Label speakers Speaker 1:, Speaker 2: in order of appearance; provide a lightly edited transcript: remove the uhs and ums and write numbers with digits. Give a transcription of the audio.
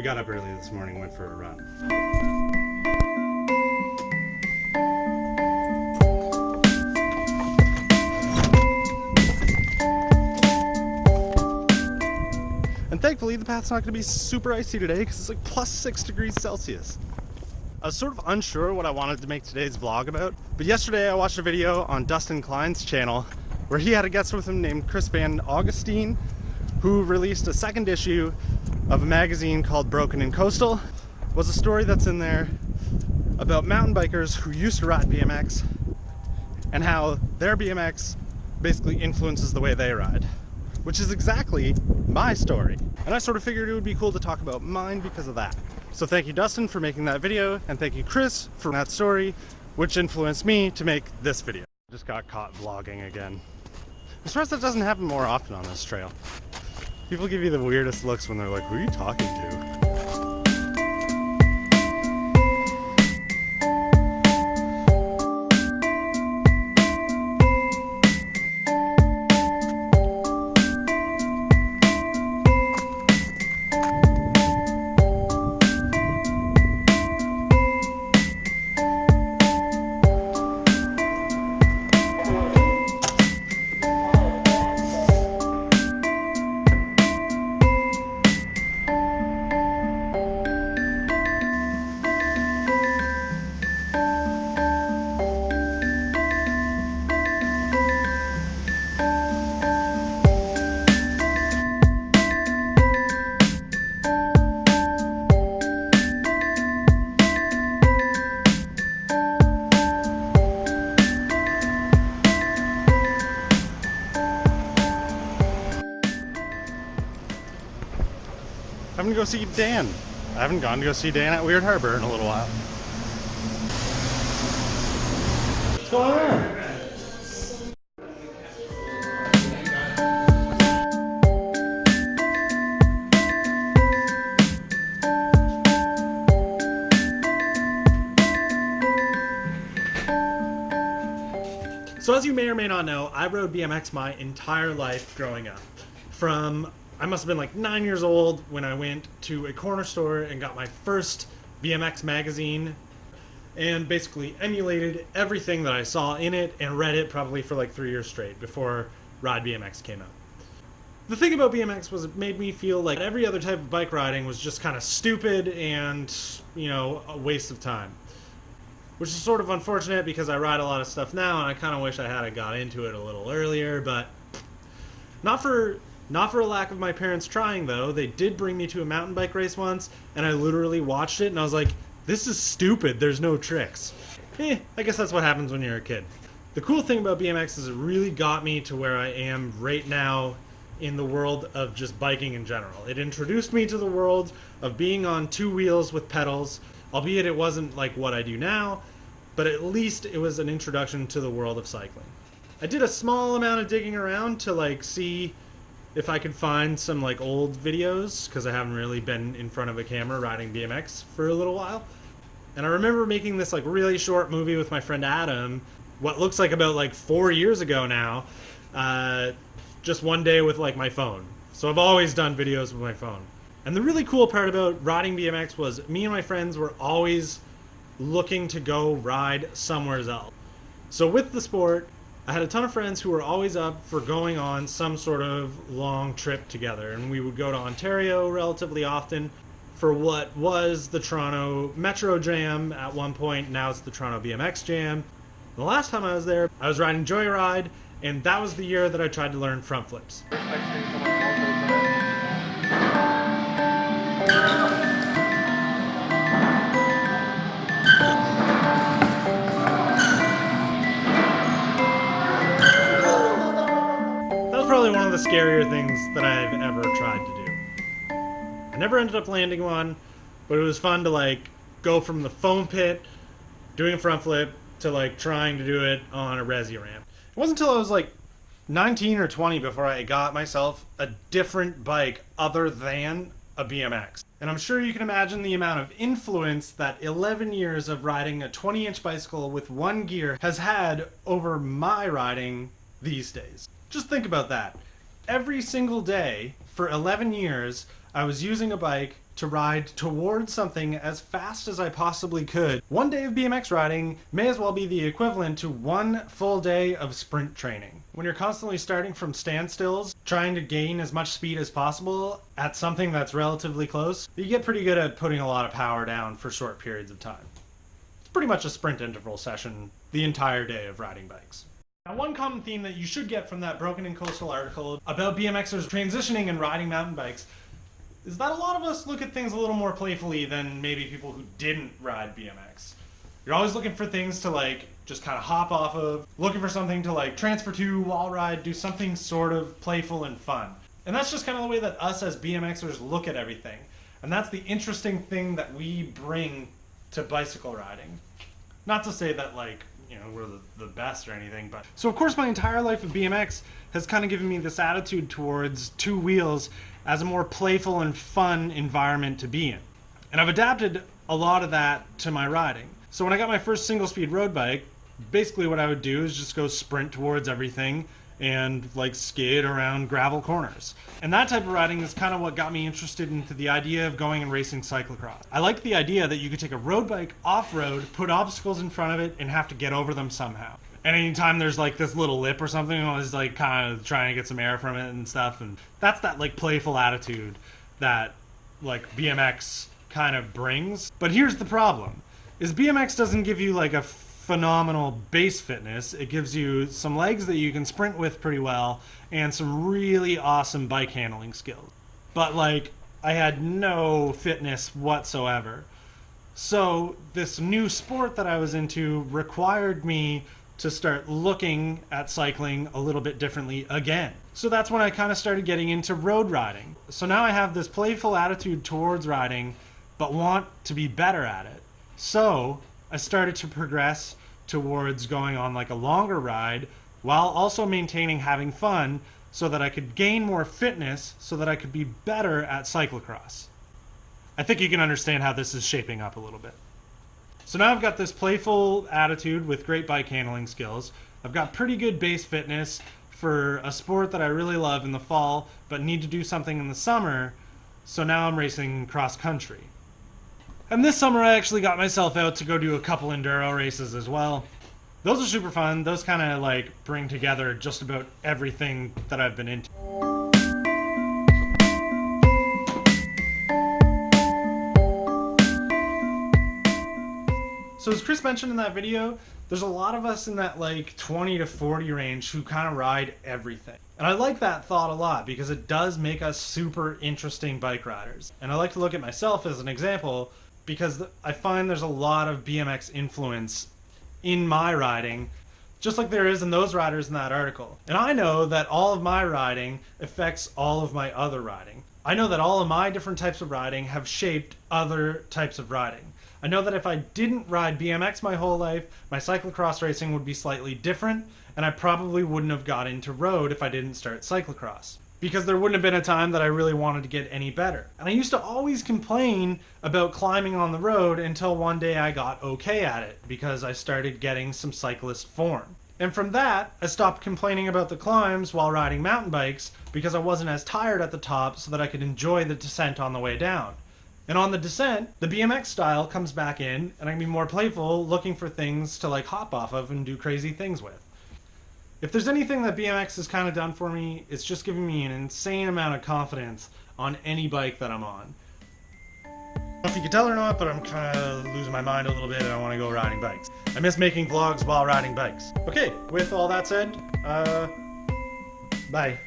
Speaker 1: We got up early this morning, went for a run. And thankfully the path's not going to be super icy today because it's like plus 6 degrees Celsius. I was sort of unsure what I wanted to make today's vlog about, but yesterday I watched a video on Dustin Klein's channel where he had a guest with him named Chris Van Augustine, who released a second issue of a magazine called Broken and Coastal. It was a story that's in there about mountain bikers who used to ride BMX and how their BMX basically influences the way they ride, which is exactly my story. And I sort of figured it would be cool to talk about mine because of that. So thank you, Dustin, for making that video, and thank you, Chris, for that story, which influenced me to make this video. Just got caught vlogging again. I'm surprised that doesn't happen more often on this trail. People give you the weirdest looks when they're like, who are you talking to? I'm gonna go see Dan. I haven't gone to go see Dan at Weird Harbor in a little while. What's going on? So as you may or may not know, I rode BMX my entire life growing up. I must have been like 9 years old when I went to a corner store and got my first BMX magazine and basically emulated everything that I saw in it and read it probably for like 3 years straight before Ride BMX came out. The thing about BMX was it made me feel like every other type of bike riding was just kind of stupid and, you know, a waste of time. Which is sort of unfortunate because I ride a lot of stuff now and I kind of wish I had got into it a little earlier, but not for a lack of my parents trying, though. They did bring me to a mountain bike race once, and I literally watched it, and I was like, this is stupid, there's no tricks. I guess that's what happens when you're a kid. The cool thing about BMX is it really got me to where I am right now in the world of just biking in general. It introduced me to the world of being on two wheels with pedals, albeit it wasn't like what I do now, but at least it was an introduction to the world of cycling. I did a small amount of digging around to like see if I could find some like old videos, because I haven't really been in front of a camera riding BMX for a little while. And I remember making this like really short movie with my friend Adam, what looks like about like 4 years ago now, just one day with like my phone. So I've always done videos with my phone. And the really cool part about riding BMX was me and my friends were always looking to go ride somewhere else. So with the sport, I had a ton of friends who were always up for going on some sort of long trip together, and we would go to Ontario relatively often for what was the Toronto Metro Jam at one point. Now it's the Toronto BMX Jam. The last time I was there, I was riding Joyride, and that was the year that I tried to learn front flips. Probably one of the scarier things that I've ever tried to do. I never ended up landing one, but it was fun to like go from the foam pit, doing a front flip, to like trying to do it on a resi ramp. It wasn't until I was like 19 or 20 before I got myself a different bike other than a BMX. And I'm sure you can imagine the amount of influence that 11 years of riding a 20-inch bicycle with one gear has had over my riding these days. Just think about that. Every single day for 11 years, I was using a bike to ride towards something as fast as I possibly could. One day of BMX riding may as well be the equivalent to one full day of sprint training. When you're constantly starting from standstills, trying to gain as much speed as possible at something that's relatively close, you get pretty good at putting a lot of power down for short periods of time. It's pretty much a sprint interval session the entire day of riding bikes. Now, one common theme that you should get from that Broken and Coastal article about BMXers transitioning and riding mountain bikes is that a lot of us look at things a little more playfully than maybe people who didn't ride BMX. You're always looking for things to like just kind of hop off of, looking for something to like transfer to, wall ride, do something sort of playful and fun. And that's just kind of the way that us as BMXers look at everything. And that's the interesting thing that we bring to bicycle riding. Not to say that like, you know, we're the best or anything, but... So of course my entire life of BMX has kind of given me this attitude towards two wheels as a more playful and fun environment to be in. And I've adapted a lot of that to my riding. So when I got my first single speed road bike, basically what I would do is just go sprint towards everything and like skid around gravel corners. And that type of riding is kind of what got me interested into the idea of going and racing cyclocross. I liked the idea that you could take a road bike off-road, put obstacles in front of it, and have to get over them somehow. And anytime there's like this little lip or something, I was like kind of trying to get some air from it and stuff. And that's that like playful attitude that like BMX kind of brings. But here's the problem, is BMX doesn't give you like a phenomenal base fitness. It gives you some legs that you can sprint with pretty well and some really awesome bike handling skills. But like, I had no fitness whatsoever. So this new sport that I was into required me to start looking at cycling a little bit differently again. So that's when I kind of started getting into road riding. So now I have this playful attitude towards riding, but want to be better at it. So I started to progress towards going on like a longer ride while also maintaining having fun so that I could gain more fitness so that I could be better at cyclocross. I think you can understand how this is shaping up a little bit. So now I've got this playful attitude with great bike handling skills. I've got pretty good base fitness for a sport that I really love in the fall but need to do something in the summer, so now I'm racing cross country. And this summer I actually got myself out to go do a couple enduro races as well. Those are super fun. Those kind of like bring together just about everything that I've been into. So as Chris mentioned in that video, there's a lot of us in that like 20 to 40 range who kind of ride everything. And I like that thought a lot because it does make us super interesting bike riders. And I like to look at myself as an example because I find there's a lot of BMX influence in my riding, just like there is in those riders in that article. And I know that all of my riding affects all of my other riding. I know that all of my different types of riding have shaped other types of riding. I know that if I didn't ride BMX my whole life, my cyclocross racing would be slightly different, and I probably wouldn't have got into road if I didn't start cyclocross. Because there wouldn't have been a time that I really wanted to get any better. And I used to always complain about climbing on the road until one day I got okay at it because I started getting some cyclist form. And from that, I stopped complaining about the climbs while riding mountain bikes because I wasn't as tired at the top so that I could enjoy the descent on the way down. And on the descent, the BMX style comes back in and I can be more playful looking for things to like hop off of and do crazy things with. If there's anything that BMX has kind of done for me, it's just giving me an insane amount of confidence on any bike that I'm on. I don't know if you can tell or not, but I'm kind of losing my mind a little bit and I want to go riding bikes. I miss making vlogs while riding bikes. Okay, with all that said, bye.